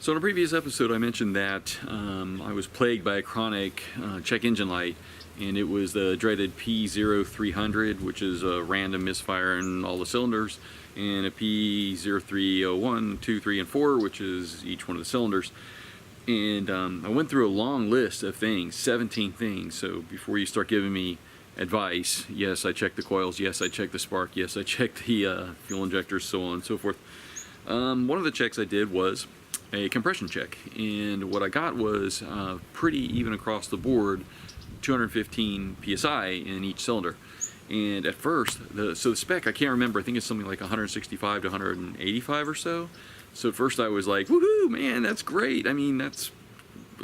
So in a previous episode I mentioned that I was plagued by a chronic check engine light, and it was the dreaded P0300, which is a random misfire in all the cylinders, and a P0301, 2, 3, and 4, which is each one of the cylinders. And I went through a long list of things, 17 things. So before you start giving me advice, yes, I checked the coils, yes, I checked the spark, yes, I checked the fuel injectors, so on and so forth. One of the checks I did was a compression check, and what I got was pretty even across the board, 215 psi in each cylinder. And at first, so the spec, I can't remember, I think it's something like 165 to 185 or so. So at first I was like, woohoo, man, that's great. I mean, that's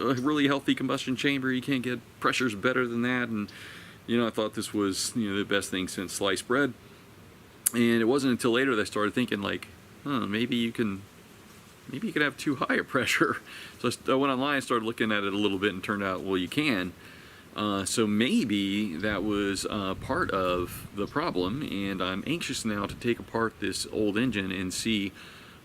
a really healthy combustion chamber. You can't get pressures better than that. And, you know, I thought this was, you know, the best thing since sliced bread. And it wasn't until later that I started thinking, like, huh, maybe you can have too high a pressure. So I went online and started looking at it a little bit, and turned out, well, you can. So maybe that was part of the problem, and I'm anxious now to take apart this old engine and see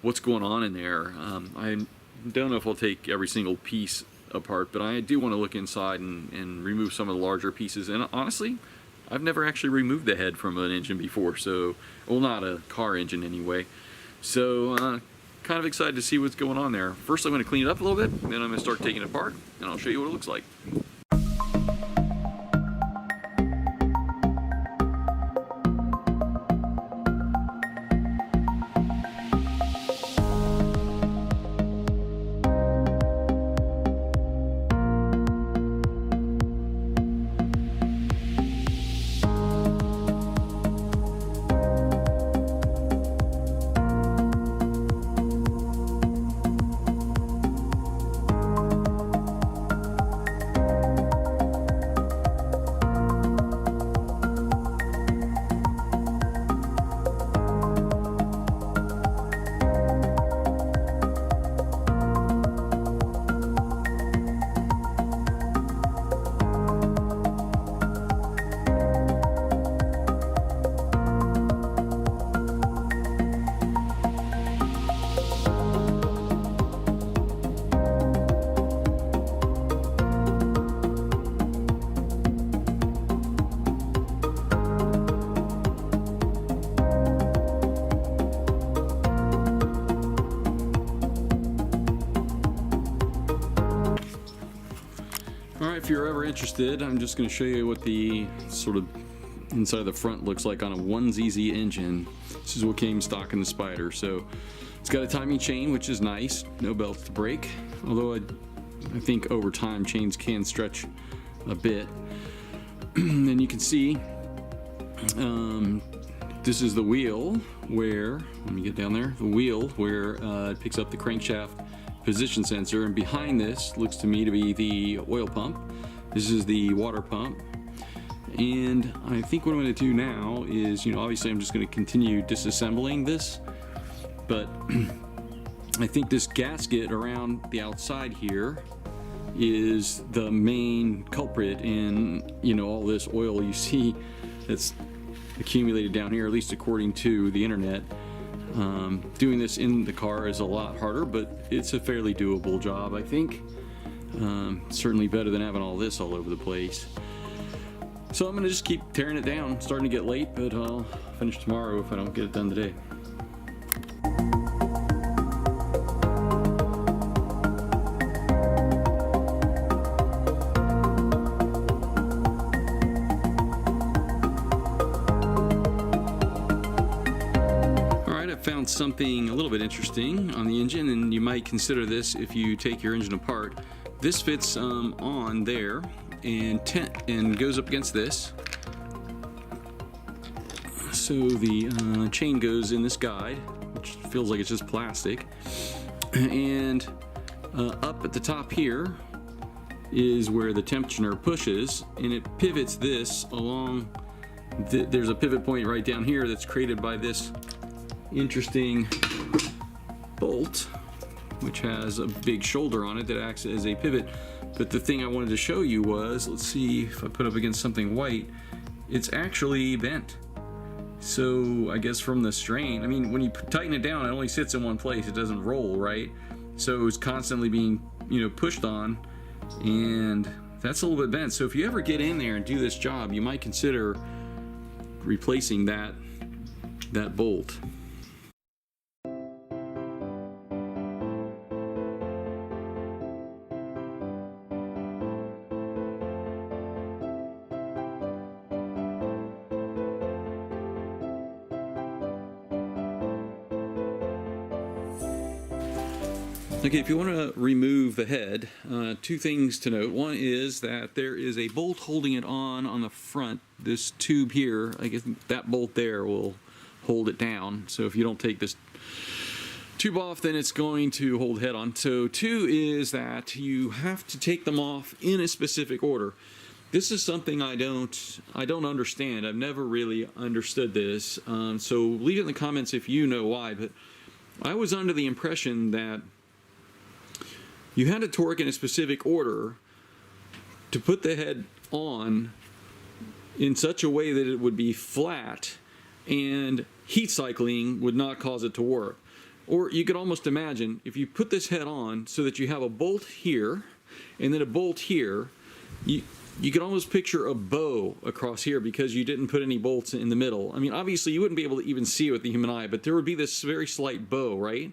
what's going on in there. I don't know if I'll take every single piece apart, but I do want to look inside and remove some of the larger pieces. And honestly, I've never actually removed the head from an engine before, so, well, not a car engine anyway. So kind of excited to see what's going on there. First I'm going to clean it up a little bit, then I'm going to start taking it apart, and I'll show you what it looks like. If you're ever interested, I'm just going to show you what the sort of inside of the front looks like on a 1ZZ engine. This is what came stock in the Spider. So it's got a timing chain, which is nice, no belts to break, although I think over time chains can stretch a bit. And you can see this is the wheel where, let me get down there, the wheel where it picks up the crankshaft position sensor, and behind this looks to me to be the oil pump. This is the water pump, and I think what I'm going to do now is, you know, obviously I'm just going to continue disassembling this, but I think this gasket around the outside here is the main culprit in, you know, all this oil you see that's accumulated down here, at least according to the internet. Doing this in the car is a lot harder, but it's a fairly doable job, I think. Certainly better than having all this all over the place. So I'm going to just keep tearing it down. It's starting to get late, but I'll finish tomorrow if I don't get it done today. Found something a little bit interesting on the engine, and you might consider this if you take your engine apart. This fits on there and goes up against this. So the chain goes in this guide, which feels like it's just plastic, and up at the top here is where the tensioner pushes, and it pivots this along. There's a pivot point right down here that's created by this interesting bolt, which has a big shoulder on it that acts as a pivot. But the thing I wanted to show you was, let's see if I put up against something white, it's actually bent. So I guess from the strain, I mean, when you tighten it down, it only sits in one place, it doesn't roll, right? so it's constantly being, you know, pushed on, and that's a little bit bent. So if you ever get in there and do this job, you might consider replacing that bolt. Okay, if you want to remove the head, two things to note. One is that there is a bolt holding it on the front. This tube here, I guess that bolt there will hold it down. So if you don't take this tube off, then it's going to hold the head on. So two is that you have to take them off in a specific order. This is something I don't understand. I've never really understood this. So leave it in the comments if you know why. But I was under the impression that you had to torque in a specific order to put the head on in such a way that it would be flat and heat cycling would not cause it to warp. Or you could almost imagine if you put this head on so that you have a bolt here and then a bolt here, you could almost picture a bow across here because you didn't put any bolts in the middle. I mean, obviously you wouldn't be able to even see it with the human eye, but there would be this very slight bow, right?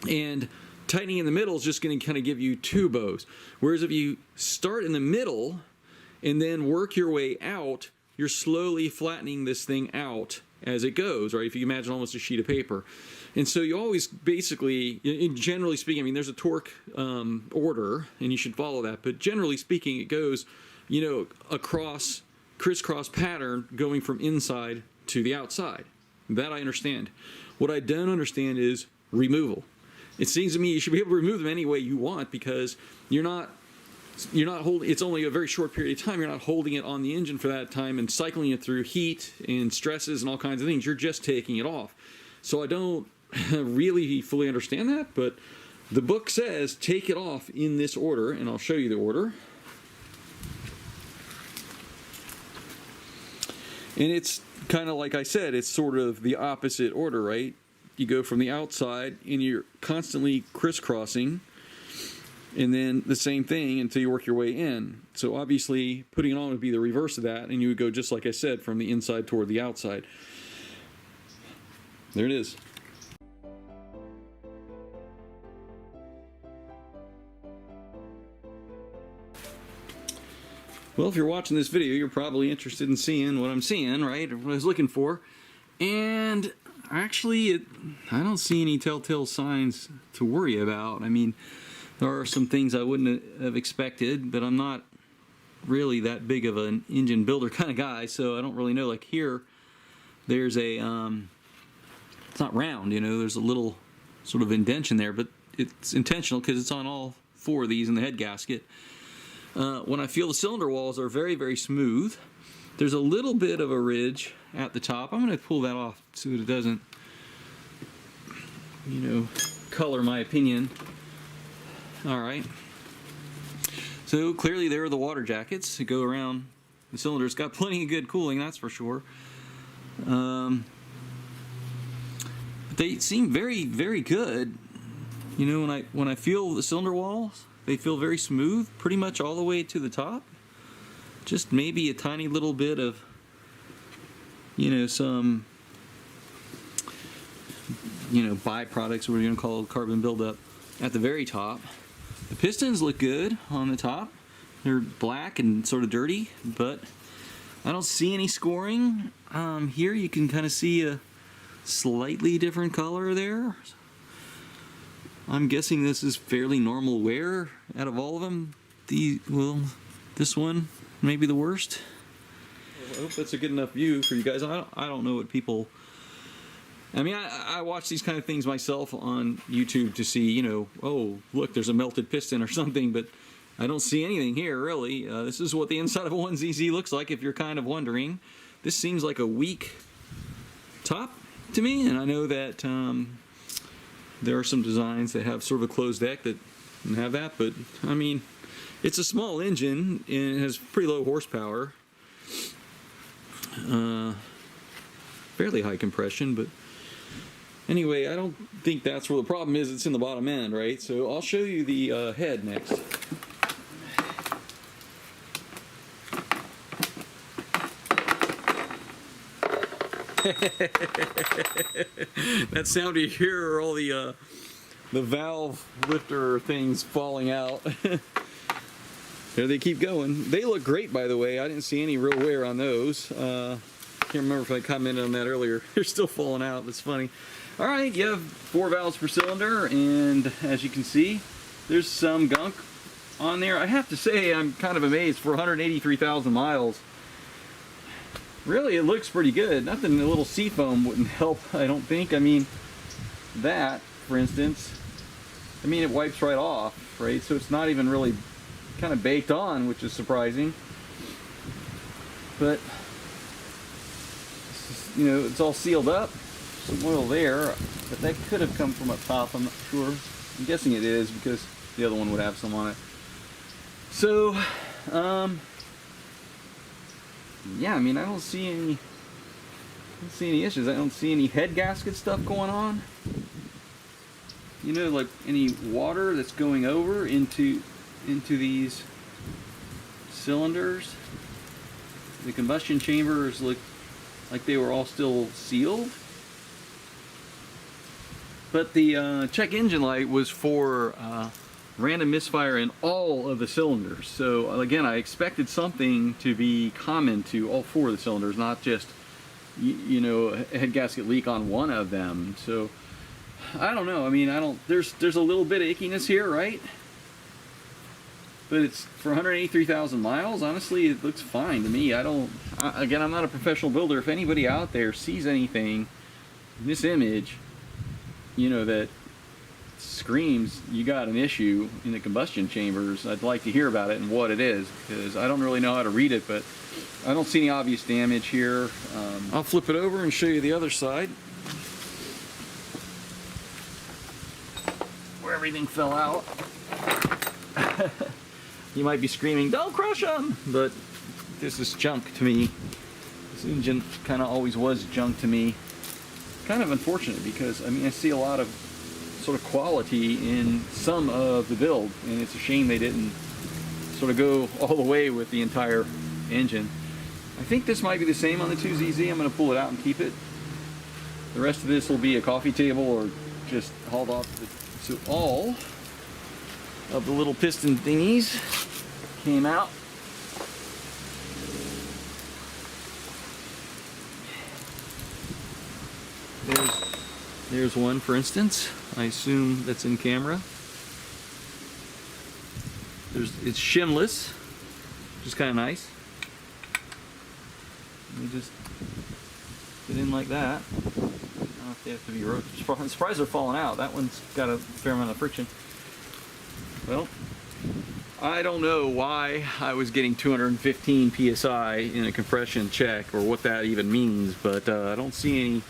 And tightening in the middle is just going to kind of give you two bows. Whereas if you start in the middle and then work your way out, you're slowly flattening this thing out as it goes, right? If you imagine almost a sheet of paper. And so you always basically, generally speaking, I mean, there's a torque order, and you should follow that. But generally speaking, it goes, you know, across, crisscross pattern going from inside to the outside. That I understand. What I don't understand is removal. It seems to me you should be able to remove them any way you want because you're not holding, it's only a very short period of time. You're not holding it on the engine for that time and cycling it through heat and stresses and all kinds of things. You're just taking it off. So I don't really fully understand that, but the book says take it off in this order, and I'll show you the order. And it's kind of like I said, it's sort of the opposite order, right? You go from the outside and you're constantly crisscrossing, and then the same thing until you work your way in. So obviously putting it on would be the reverse of that, and you would go just like I said, from the inside toward the outside. There it is. Well, if you're watching this video, you're probably interested in seeing what I'm seeing, right? What I was looking for. And actually, I don't see any telltale signs to worry about. I mean, there are some things I wouldn't have expected, but I'm not really that big of an engine builder kind of guy, so I don't really know. Like here, there's a, it's not round, you know, there's a little sort of indentation there, but it's intentional because it's on all four of these in the head gasket. When I feel the cylinder walls are very, very smooth. There's a little bit of a ridge at the top. I'm going to pull that off so that it doesn't, you know, color my opinion. All right. So clearly there are the water jackets that go around the cylinder. It's got plenty of good cooling, that's for sure. But they seem very, very good. You know, when I feel the cylinder walls, they feel very smooth, pretty much all the way to the top. Just maybe a tiny little bit of, you know, some, you know, byproducts, what we're going to call carbon buildup at the very top. The pistons look good on the top. They're black and sort of dirty, but I don't see any scoring. Here you can kind of see a slightly different color there. I'm guessing this is fairly normal wear out of all of them. Well, this one may be the worst. I hope that's a good enough view for you guys. I don't know what people... I mean, I watch these kind of things myself on YouTube to see, you know, oh, look, there's a melted piston or something, but I don't see anything here, really. This is what the inside of a 1ZZ looks like, if you're kind of wondering. This seems like a weak top to me, and I know that there are some designs that have sort of a closed deck that have that, but, I mean, it's a small engine, and it has pretty low horsepower. Fairly high compression, but Anyway, I don't think that's where the problem is. It's in the bottom end, right? So I'll show you the head next. That sound you hear are all the valve lifter things falling out. There they keep going. They look great, by the way. I didn't see any real wear on those. Can't remember if I commented on that earlier. They're still falling out. That's funny. All right, you have 4 valves per cylinder, and as you can see, there's some gunk on there. I have to say, I'm kind of amazed for 183,000 miles. Really, it looks pretty good. Nothing, a little seafoam wouldn't help, I don't think. I mean, that, for instance, I mean, it wipes right off, right? So it's not even really kind of baked on, which is surprising. But, you know, it's all sealed up. Some oil there, but that could have come from up top, I'm not sure. I'm guessing it is because the other one would have some on it. So, yeah, I mean, I don't see any issues. I don't see any head gasket stuff going on. You know, like any water that's going over into these cylinders. The combustion chambers look like they were all still sealed. But the check engine light was for random misfire in all of the cylinders. So again, I expected something to be common to all 4 of the cylinders, not just, you know, a head gasket leak on one of them. So I don't know. I mean, there's a little bit of ickiness here, right? But it's for 183,000 miles. Honestly, it looks fine to me. Again, I'm not a professional builder. If anybody out there sees anything in this image, you know, that screams you got an issue in the combustion chambers, I'd like to hear about it and what it is, because I don't really know how to read it, but I don't see any obvious damage here. I'll flip it over and show you the other side where everything fell out. You might be screaming, "Don't crush them!" But this is junk to me. This engine kind of always was junk to me. Kind of unfortunate because, I mean, I see a lot of sort of quality in some of the build, and it's a shame they didn't sort of go all the way with the entire engine. I think this might be the same on the 2ZZ. I'm going to pull it out and keep it. The rest of this will be a coffee table or just hauled off. So all of the little piston thingies came out. There's one, for instance. I assume that's in camera. It's shimless, which is kind of nice. Let me just get in like that. I don't know if they have to be I'm surprised they're falling out. That one's got a fair amount of friction. Well, I don't know why I was getting 215 psi in a compression check, or what that even means, but I don't see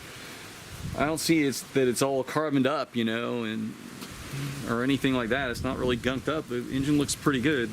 that it's all carboned up, you know, and or anything like that. It's not really gunked up. The engine looks pretty good.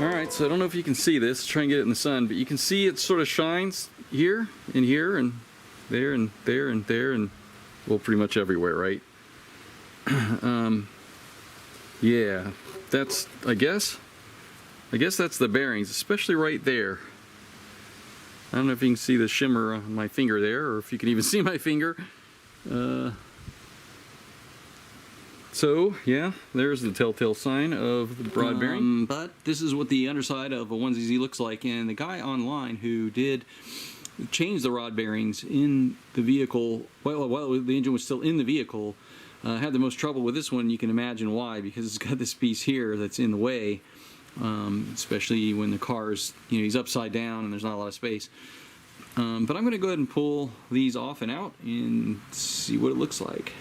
Alright, so I don't know if you can see this, try and get it in the sun, but you can see it sort of shines here, and here, and there, and there, and there, and, well, pretty much everywhere, right? Yeah, that's, I guess that's the bearings, especially right there. I don't know if you can see the shimmer on my finger there, or if you can even see my finger. So, yeah, there's the telltale sign of the broad bearing. But this is what the underside of a 1ZZ looks like, and the guy online who did change the rod bearings in the vehicle, while the engine was still in the vehicle, had the most trouble with this one. You can imagine why, because it's got this piece here that's in the way, especially when the car's, you know, he's upside down and there's not a lot of space. But I'm going to go ahead and pull these off and out and see what it looks like.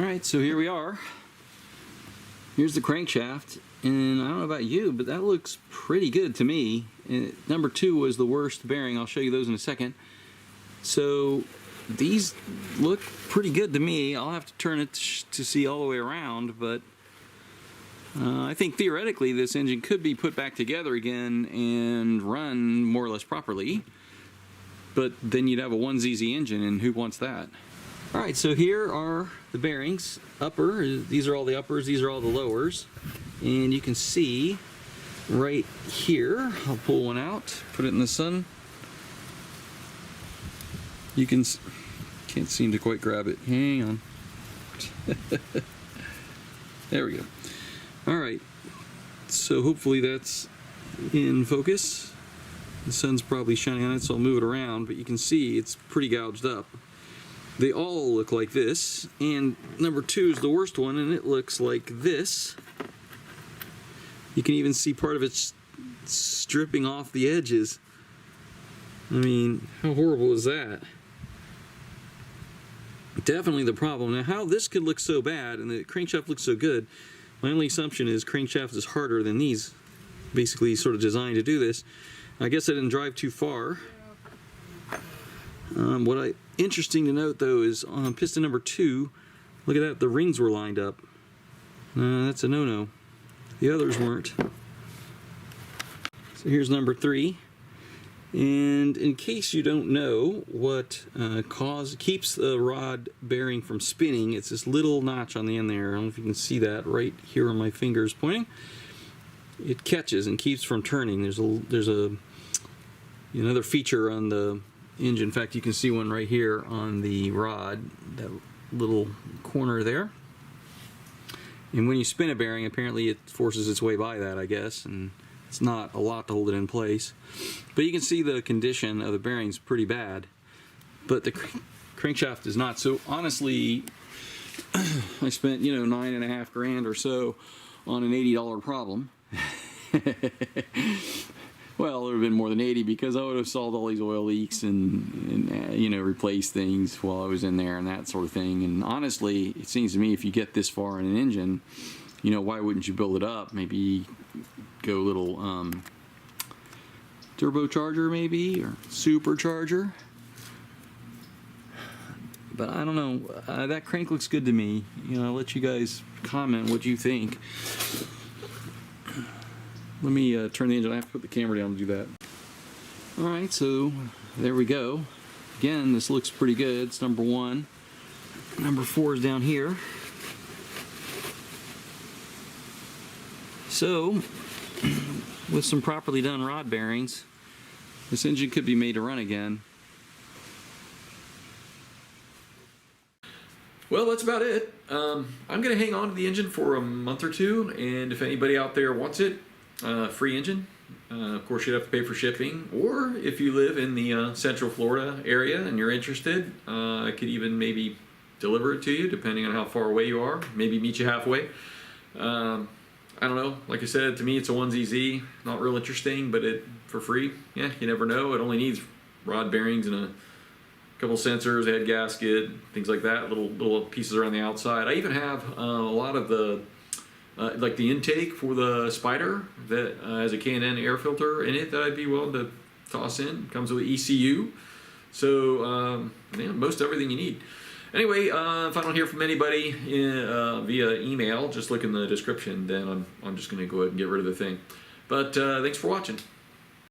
Alright, so here we are. Here's the crankshaft, and I don't know about you, but that looks pretty good to me. Number 2 was the worst bearing. I'll show you those in a second. So these look pretty good to me. I'll have to turn it to see all the way around, but I think theoretically this engine could be put back together again and run more or less properly. But then you'd have a 1ZZ engine, and who wants that? Alright, so here are the bearings. Upper, these are all the uppers, these are all the lowers. And you can see right here, I'll pull one out, put it in the sun. You can't seem to quite grab it. Hang on. There we go. Alright, so hopefully that's in focus. The sun's probably shining on it, so I'll move it around, but you can see it's pretty gouged up. They all look like this, and number 2 is the worst one, and it looks like this. You can even see part of it stripping off the edges. I mean, how horrible is that? Definitely the problem. Now, how this could look so bad and the crankshaft looks so good, my only assumption is crankshaft is harder than these, basically sort of designed to do this. I guess I didn't drive too far. Interesting to note though is on piston number 2, look at that, the rings were lined up. That's a no-no. The others weren't. So here's number 3. And in case you don't know what keeps the rod bearing from spinning, it's this little notch on the end there. I don't know if you can see that right here where my finger is pointing. It catches and keeps from turning. There's another feature on the engine. In fact, you can see one right here on the rod, that little corner there. And when you spin a bearing, apparently it forces its way by that, I guess, and it's not a lot to hold it in place. But you can see the condition of the bearings pretty bad, but the crankshaft is not. So honestly, I spent, $9.5 grand or so on an $80 problem. Well, it would have been more than 80 because I would have solved all these oil leaks and replaced things while I was in there and that sort of thing. And honestly, it seems to me if you get this far in an engine, why wouldn't you build it up? Maybe go a little turbocharger maybe, or supercharger. But I don't know. That crank looks good to me. I'll let you guys comment what you think. Let me turn the engine. I have to put the camera down to do that. Alright, so there we go. Again, this looks pretty good. It's number 1. Number 4 is down here. So, with some properly done rod bearings, this engine could be made to run again. Well, that's about it. I'm going to hang on to the engine for a month or 2, and if anybody out there wants it, free engine. Of course, you'd have to pay for shipping, or if you live in the Central Florida area and you're interested, I could even maybe deliver it to you, depending on how far away you are. Maybe meet you halfway. I don't know. Like I said, to me, it's a 1ZZ. Not real interesting, but for free. Yeah, you never know. It only needs rod bearings and a couple sensors, head gasket, things like that. Little pieces around the outside. I even have a lot of the like the intake for the Spider that has a K&N air filter in it that I'd be willing to toss in. Comes with ECU, so most everything you need. Anyway, if I don't hear from anybody via email, just look in the description. Then I'm just going to go ahead and get rid of the thing. But thanks for watching.